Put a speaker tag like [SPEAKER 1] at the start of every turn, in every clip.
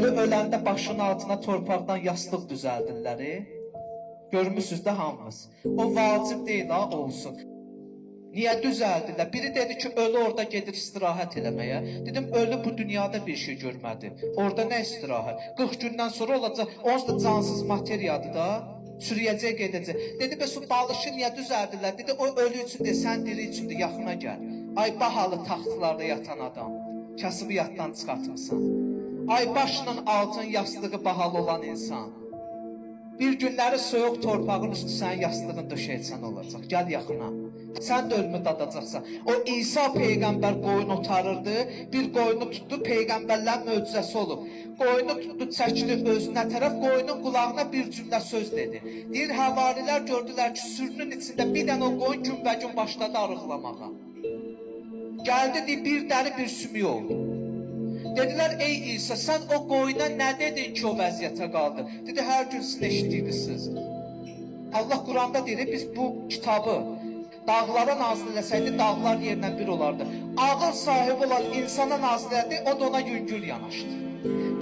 [SPEAKER 1] Ölü öləndə başının altına torpaqdan yastıq düzəldirlər. Görmüsünüz də hamınız. O vacib deyil ha olsun. Niyə düzəldirlər? Biri dedi ki, ölü orada gedir istirahət eləməyə. Dedim, ölü bu dünyada bir şey görmədi. Orada nə istirahət? 40 gündən sonra olacaq. Onsuz da cansız materiyadır da. Çürüyəcək, gedəcək. Dedi, bəs o balışı niyə düzəldirlər? Dedi, o ölü üçündür, sən diri üçündür, yaxına gəl. Ay bahalı taxtlarda yatan adam. Kasıbı yaddan çıxartmısan. Ay başla altın yastığı bahalı olan insan. Bir günləri soyuq torpağın üstü sənin yastığın döşəyəcən olacaq. Gəl yaxına. Sən də ölümü dadacaqsan. O İsa Peyğəmbər qoyun otarırdı. Bir qoyunu tutdu, Peyğəmbərlərin möcüzəsi olub. Qoyunu tutdu, çəkdi özünə tərəf, qoyunun qulağına bir cümlə söz dedi. Deyir, həvarilər gördülər ki, sürünün içində bir dənə o qoyun günbəgün başladı arıqlamağa. Gəldi, deyir, bir dəri bir sümük oldu. Dedilər, ey İsa, sən o qoyuna nə dedin ki, o vəziyyətə qaldı? Dedi, hər gün sizin eşitdiyirsiniz. Allah Quranda deyir, biz bu kitabı dağlara nazil eləsəydi, dağlar yerlə bir olardı. Ağıl sahibi olan insana nazil elədi, o da ona yüngül yanaşdı.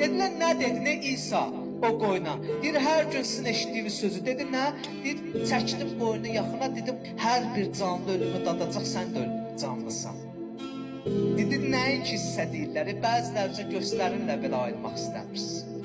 [SPEAKER 1] Dedilər, nə dedi, nə İsa o qoyuna? Deyir, hər gün sizin eşitdiyiniz sözü. Dedi, nə? Deyir, çəkdim qoyunu yaxına, dedim, hər bir canlı ölümü dadacaq, sən də canlısan. Dedi, nəyin ki hissə deyirlər, bəzilərcə göstərinlə belə ayırmaq istəmirsiniz.